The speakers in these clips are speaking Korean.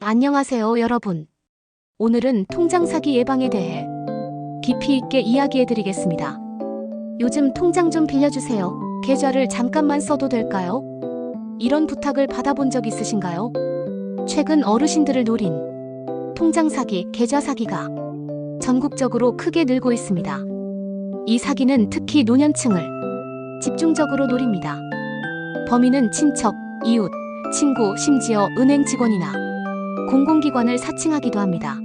안녕하세요, 여러분. 오늘은 통장 사기 예방에 대해 깊이 있게 이야기해 드리겠습니다. 요즘 통장 좀 빌려주세요. 계좌를 잠깐만 써도 될까요? 이런 부탁을 받아본 적 있으신가요? 최근 어르신들을 노린 통장 사기, 계좌 사기가 전국적으로 크게 늘고 있습니다. 이 사기는 특히 노년층을 집중적으로 노립니다. 범인은 친척, 이웃, 친구, 심지어 은행 직원이나 공공기관을 사칭하기도 합니다.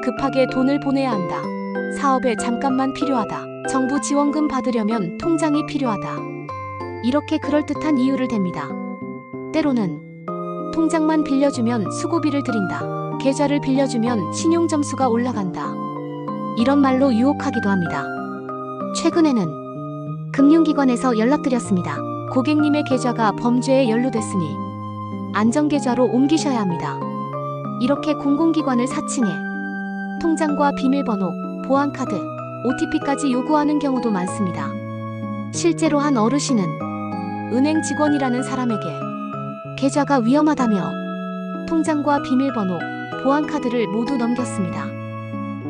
급하게 돈을 보내야 한다. 사업에 잠깐만 필요하다. 정부 지원금 받으려면 통장이 필요하다. 이렇게 그럴듯한 이유를 댑니다. 때로는 통장만 빌려주면 수고비를 드린다. 계좌를 빌려주면 신용점수가 올라간다. 이런 말로 유혹하기도 합니다. 최근에는 금융기관에서 연락드렸습니다. 고객님의 계좌가 범죄에 연루됐으니 안전계좌로 옮기셔야 합니다. 이렇게 공공기관을 사칭해 통장과 비밀번호, 보안카드, OTP까지 요구하는 경우도 많습니다. 실제로 한 어르신은 은행 직원이라는 사람에게 계좌가 위험하다며 통장과 비밀번호, 보안카드를 모두 넘겼습니다.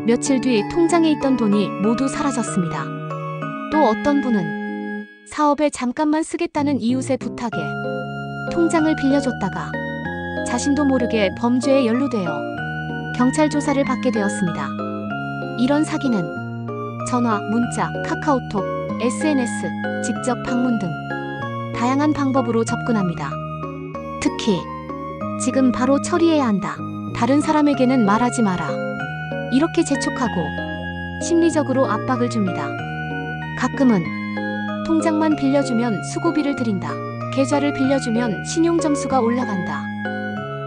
며칠 뒤 통장에 있던 돈이 모두 사라졌습니다. 또 어떤 분은 사업에 잠깐만 쓰겠다는 이웃의 부탁에 통장을 빌려줬다가 자신도 모르게 범죄에 연루되어 경찰 조사를 받게 되었습니다. 이런 사기는 전화, 문자, 카카오톡, SNS, 직접 방문 등 다양한 방법으로 접근합니다. 특히 지금 바로 처리해야 한다. 다른 사람에게는 말하지 마라. 이렇게 재촉하고 심리적으로 압박을 줍니다. 가끔은 통장만 빌려주면 수고비를 드린다. 계좌를 빌려주면 신용점수가 올라간다.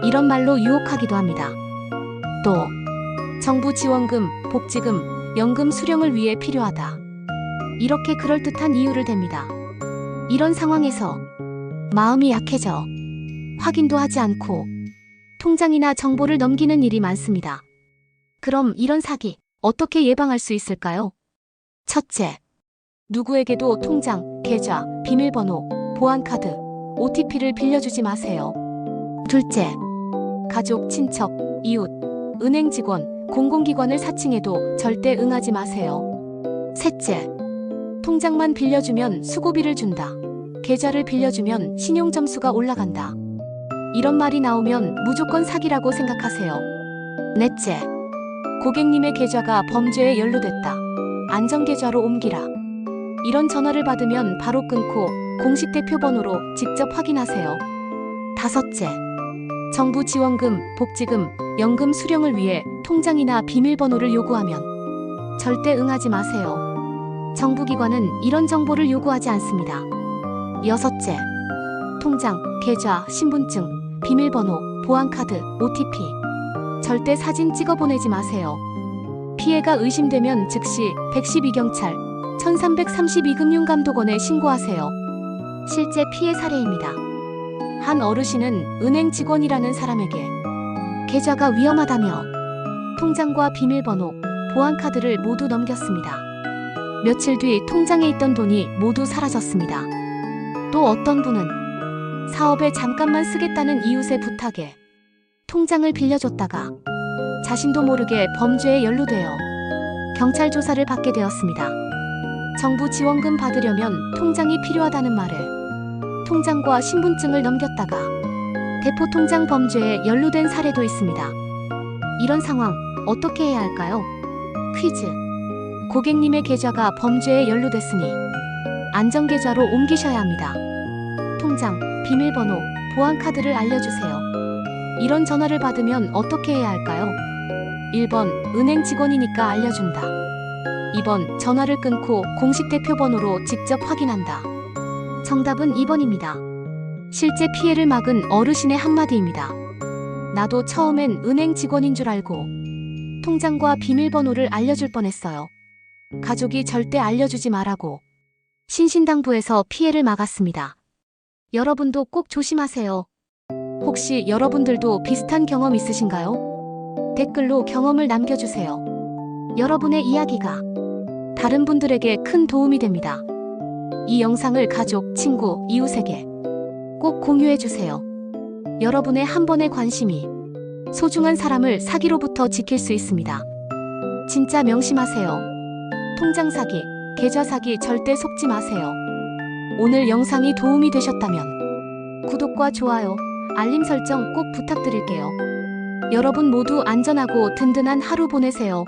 이런 말로 유혹하기도 합니다. 또 정부 지원금, 복지금, 연금 수령을 위해 필요하다. 이렇게 그럴듯한 이유를 댑니다. 이런 상황에서 마음이 약해져 확인도 하지 않고 통장이나 정보를 넘기는 일이 많습니다. 그럼 이런 사기 어떻게 예방할 수 있을까요? 첫째, 누구에게도 통장, 계좌, 비밀번호, 보안카드, OTP를 빌려주지 마세요. 둘째, 가족, 친척, 이웃, 은행 직원, 공공기관을 사칭해도 절대 응하지 마세요. 셋째, 통장만 빌려주면 수고비를 준다. 계좌를 빌려주면 신용점수가 올라간다. 이런 말이 나오면 무조건 사기라고 생각하세요. 넷째, 고객님의 계좌가 범죄에 연루됐다. 안전계좌로 옮기라. 이런 전화를 받으면 바로 끊고 공식 대표 번호로 직접 확인하세요. 다섯째, 정부 지원금, 복지금, 연금 수령을 위해 통장이나 비밀번호를 요구하면 절대 응하지 마세요. 정부기관은 이런 정보를 요구하지 않습니다. 여섯째, 통장, 계좌, 신분증, 비밀번호, 보안카드, OTP 절대 사진 찍어 보내지 마세요. 피해가 의심되면 즉시 112경찰, 1332금융감독원에 신고하세요. 실제 피해 사례입니다. 한 어르신은 은행 직원이라는 사람에게 계좌가 위험하다며 통장과 비밀번호, 보안카드를 모두 넘겼습니다. 며칠 뒤 통장에 있던 돈이 모두 사라졌습니다. 또 어떤 분은 사업에 잠깐만 쓰겠다는 이웃의 부탁에 통장을 빌려줬다가 자신도 모르게 범죄에 연루되어 경찰 조사를 받게 되었습니다. 정부 지원금 받으려면 통장이 필요하다는 말에 통장과 신분증을 넘겼다가 대포통장 범죄에 연루된 사례도 있습니다. 이런 상황 어떻게 해야 할까요? 퀴즈. 고객님의 계좌가 범죄에 연루됐으니 안전계좌로 옮기셔야 합니다. 통장, 비밀번호, 보안카드를 알려주세요. 이런 전화를 받으면 어떻게 해야 할까요? 1번, 은행 직원이니까 알려준다. 2번, 전화를 끊고 공식 대표 번호로 직접 확인한다. 정답은 2번입니다. 실제 피해를 막은 어르신의 한마디입니다. 나도 처음엔 은행 직원인 줄 알고 통장과 비밀번호를 알려줄 뻔했어요. 가족이 절대 알려주지 말라고 신신당부해서 피해를 막았습니다. 여러분도 꼭 조심하세요. 혹시 여러분들도 비슷한 경험 있으신가요? 댓글로 경험을 남겨주세요. 여러분의 이야기가 다른 분들에게 큰 도움이 됩니다. 이 영상을 가족, 친구, 이웃에게 꼭 공유해주세요. 여러분의 한 번의 관심이 소중한 사람을 사기로부터 지킬 수 있습니다. 진짜 명심하세요. 통장 사기, 계좌 사기 절대 속지 마세요. 오늘 영상이 도움이 되셨다면 구독과 좋아요, 알림 설정 꼭 부탁드릴게요. 여러분 모두 안전하고 든든한 하루 보내세요.